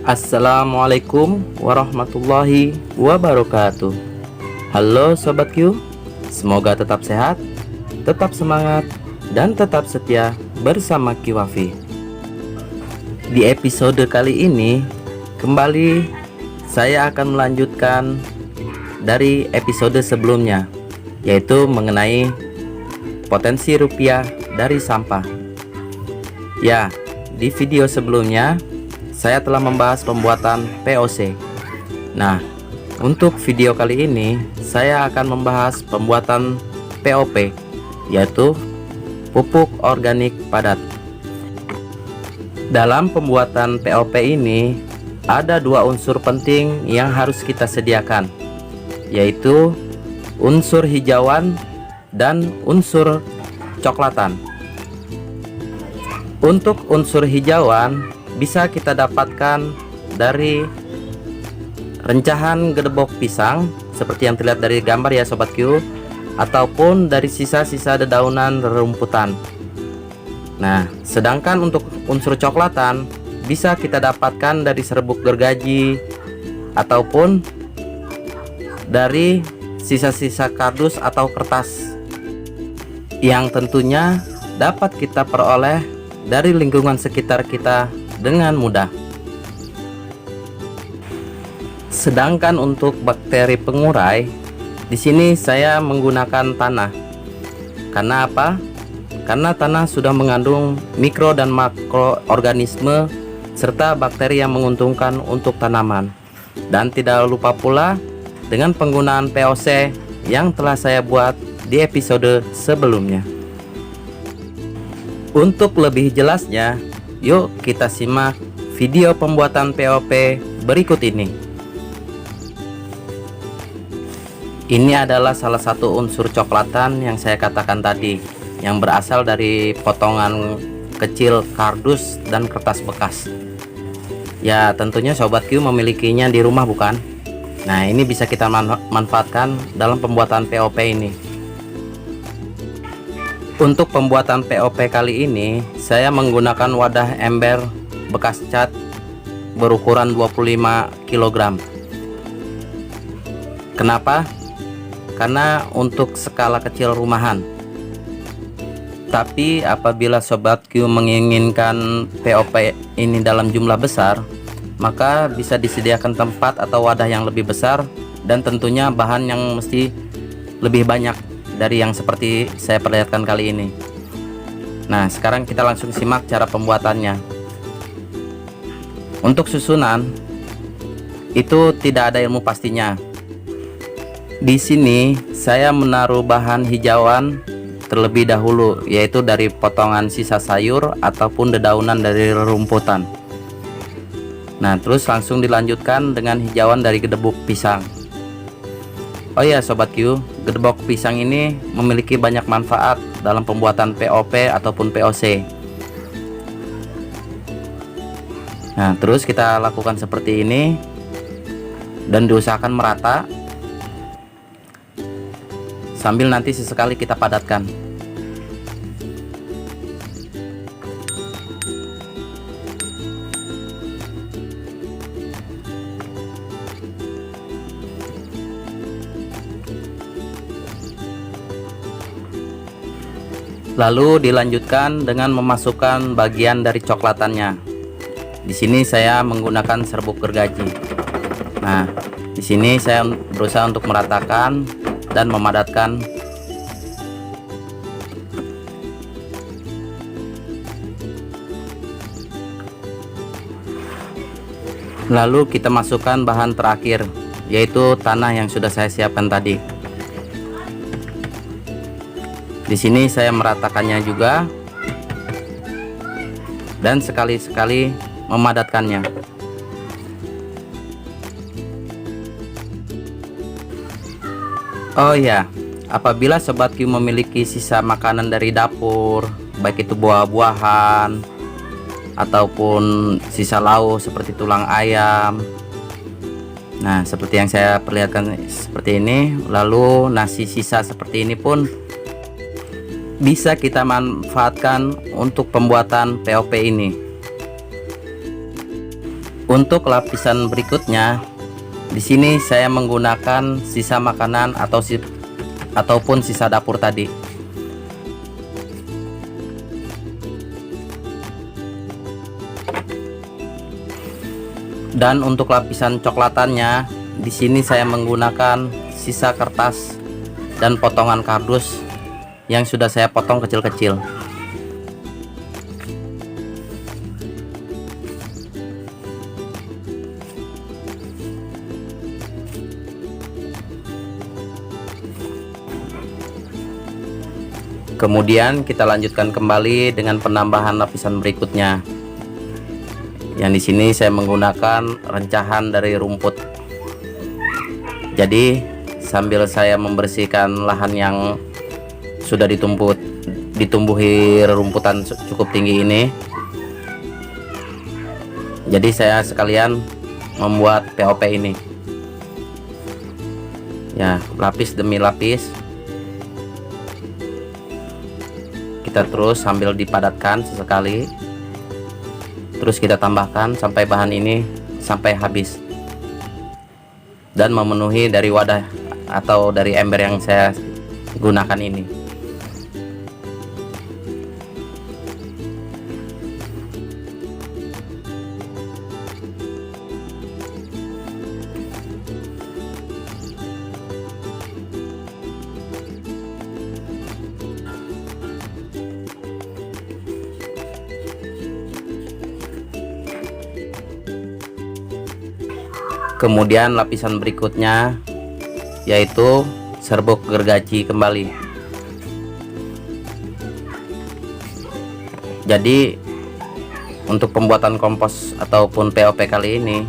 Assalamualaikum warahmatullahi wabarakatuh. Halo Sobat Q, semoga tetap sehat, tetap semangat, dan tetap setia bersama Kiwafi. Di episode kali ini, kembali saya akan melanjutkan dari episode sebelumnya, yaitu mengenai potensi rupiah dari sampah. Ya, di video sebelumnya saya telah membahas pembuatan POC. Nah, untuk video kali ini saya akan membahas pembuatan POP, yaitu pupuk organik padat. Dalam pembuatan POP ini ada dua unsur penting yang harus kita sediakan, yaitu unsur hijauan dan unsur coklatan. Untuk unsur hijauan bisa kita dapatkan dari rencahan gedebok pisang seperti yang terlihat dari gambar ya Sobat Q, ataupun dari sisa-sisa dedaunan rerumputan. Nah, sedangkan untuk unsur coklatan bisa kita dapatkan dari serbuk gergaji ataupun dari sisa-sisa kardus atau kertas yang tentunya dapat kita peroleh dari lingkungan sekitar kita dengan mudah. Sedangkan untuk bakteri pengurai, di sini saya menggunakan tanah. Karena apa? Karena tanah sudah mengandung mikro dan makroorganisme serta bakteri yang menguntungkan untuk tanaman. Dan tidak lupa pula dengan penggunaan POC yang telah saya buat di episode sebelumnya. Untuk lebih jelasnya, yuk kita simak video pembuatan POP berikut ini. Ini adalah salah satu unsur coklatan yang saya katakan tadi, yang berasal dari potongan kecil kardus dan kertas bekas. Ya, tentunya Sobat Q memilikinya di rumah, bukan? Nah, ini bisa kita manfaatkan dalam pembuatan POP ini. Untuk pembuatan POP kali ini saya menggunakan wadah ember bekas cat berukuran 25 kg. Kenapa? Karena untuk skala kecil rumahan. Tapi apabila Sobat Q menginginkan POP ini dalam jumlah besar, maka bisa disediakan tempat atau wadah yang lebih besar dan tentunya bahan yang mesti lebih banyak dari yang seperti saya perlihatkan kali ini. Nah, sekarang kita langsung simak cara pembuatannya. Untuk susunan itu tidak ada ilmu pastinya. Di sini saya menaruh bahan hijauan terlebih dahulu, yaitu dari potongan sisa sayur ataupun dedaunan dari rerumputan. Nah, terus langsung dilanjutkan dengan hijauan dari gedebuk pisang. Oh ya Sobat Q, gedebok pisang ini memiliki banyak manfaat dalam pembuatan POP ataupun POC. Nah, terus kita lakukan seperti ini dan diusahakan merata, sambil nanti sesekali kita padatkan. Lalu dilanjutkan dengan memasukkan bagian dari coklatannya. Di sini saya menggunakan serbuk gergaji. Nah, di sini saya berusaha untuk meratakan dan memadatkan. Lalu kita masukkan bahan terakhir, yaitu tanah yang sudah saya siapkan tadi. Di sini saya meratakannya juga dan sekali-sekali memadatkannya. Oh ya, apabila Sobat Q memiliki sisa makanan dari dapur, baik itu buah-buahan ataupun sisa lauk seperti tulang ayam, nah seperti yang saya perlihatkan seperti ini, lalu nasi sisa seperti ini pun bisa kita manfaatkan untuk pembuatan POP ini. Untuk lapisan berikutnya, di sini saya menggunakan sisa makanan ataupun sisa dapur tadi. Dan untuk lapisan coklatannya, di sini saya menggunakan sisa kertas dan potongan kardus yang sudah saya potong kecil-kecil. Kemudian kita lanjutkan kembali dengan penambahan lapisan berikutnya. Yang di sini saya menggunakan rencahan dari rumput. Jadi sambil saya membersihkan lahan yang sudah ditumbuhi rumputan cukup tinggi ini, jadi saya sekalian membuat POP ini. Ya, lapis demi lapis. Kita terus sambil dipadatkan sesekali, terus kita tambahkan sampai bahan ini sampai habis dan memenuhi dari wadah atau dari ember yang saya gunakan ini. Kemudian lapisan berikutnya yaitu serbuk gergaji kembali. Jadi untuk pembuatan kompos ataupun POP kali ini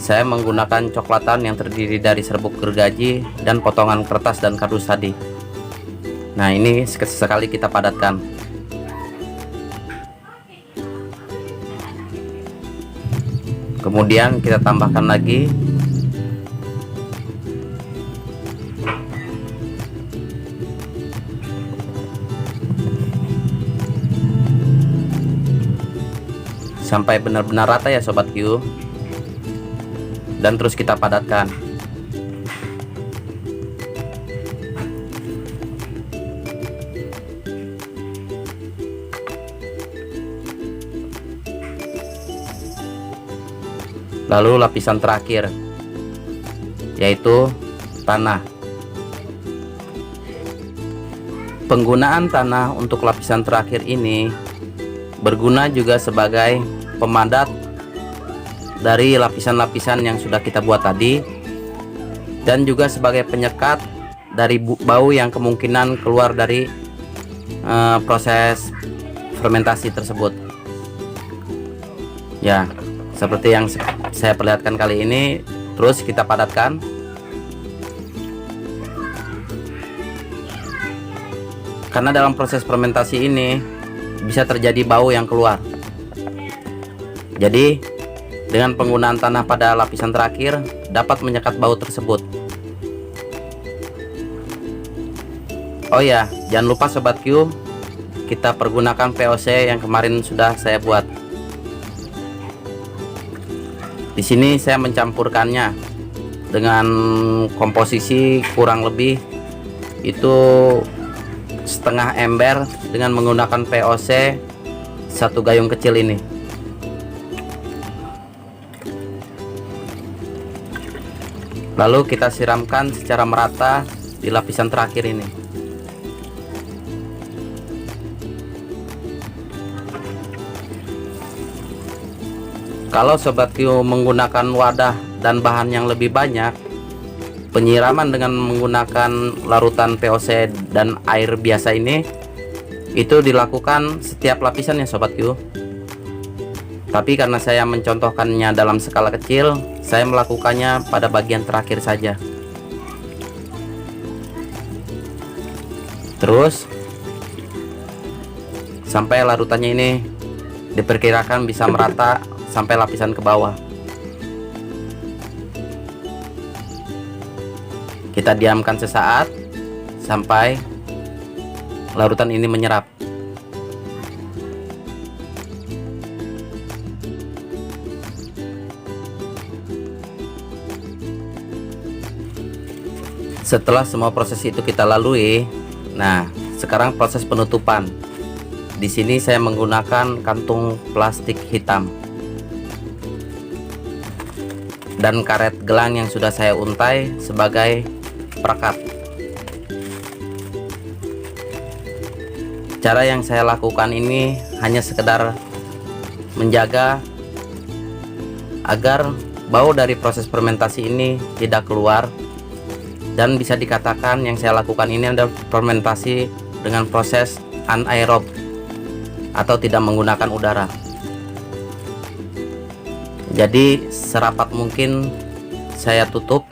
saya menggunakan coklatan yang terdiri dari serbuk gergaji dan potongan kertas dan kardus tadi. Nah, ini sekali kita padatkan. Kemudian kita tambahkan lagi sampai benar-benar rata ya Sobat Q, dan terus kita padatkan. Lalu lapisan terakhir yaitu tanah. Penggunaan tanah untuk lapisan terakhir ini berguna juga sebagai pemadat dari lapisan-lapisan yang sudah kita buat tadi, dan juga sebagai penyekat dari bau yang kemungkinan keluar dari proses fermentasi tersebut. Ya, seperti yang saya perlihatkan kali ini, terus kita padatkan. Karena dalam proses fermentasi ini bisa terjadi bau yang keluar. Jadi dengan penggunaan tanah pada lapisan terakhir dapat menyekat bau tersebut. Oh ya, jangan lupa Sobat Q, kita pergunakan VOC yang kemarin sudah saya buat. Di sini saya mencampurkannya dengan komposisi kurang lebih itu setengah ember dengan menggunakan VOC satu gayung kecil ini. Lalu kita siramkan secara merata di lapisan terakhir ini. Kalau Sobat Q menggunakan wadah dan bahan yang lebih banyak, penyiraman dengan menggunakan larutan VOC dan air biasa ini itu dilakukan setiap lapisan ya Sobat Q. Tapi karena saya mencontohkannya dalam skala kecil, saya melakukannya pada bagian terakhir saja. Terus sampai larutannya ini diperkirakan bisa merata sampai lapisan ke bawah. Kita diamkan sesaat sampai larutan ini menyerap. Setelah semua proses itu kita lalui, nah sekarang proses penutupan. Di sini saya menggunakan kantung plastik hitam dan karet gelang yang sudah saya untai sebagai perekat. Cara yang saya lakukan ini hanya sekedar menjaga agar bau dari proses fermentasi ini tidak keluar, dan bisa dikatakan yang saya lakukan ini adalah fermentasi dengan proses anaerob atau tidak menggunakan udara. Jadi serapat mungkin saya tutup,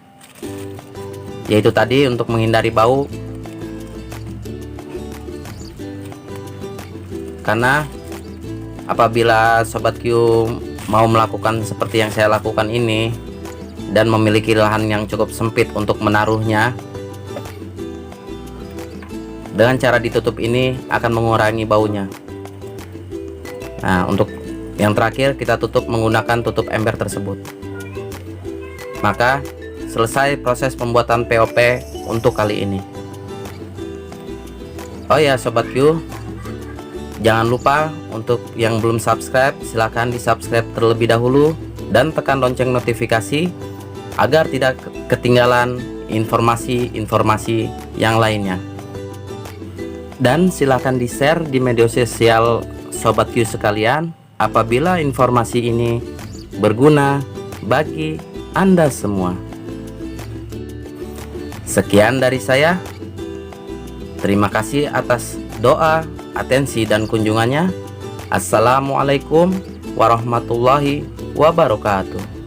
yaitu tadi untuk menghindari bau, karena apabila Sobat Q mau melakukan seperti yang saya lakukan ini dan memiliki lahan yang cukup sempit untuk menaruhnya, dengan cara ditutup ini akan mengurangi baunya. Nah, untuk yang terakhir kita tutup menggunakan tutup ember tersebut. Maka selesai proses pembuatan POP untuk kali ini. Oh ya Sobat Q, jangan lupa untuk yang belum subscribe, silahkan di subscribe terlebih dahulu dan tekan lonceng notifikasi agar tidak ketinggalan informasi-informasi yang lainnya. Dan silahkan di share di media sosial Sobat Q sekalian apabila informasi ini berguna bagi Anda semua. Sekian dari saya. Terima kasih atas doa, atensi, dan kunjungannya. Assalamualaikum warahmatullahi wabarakatuh.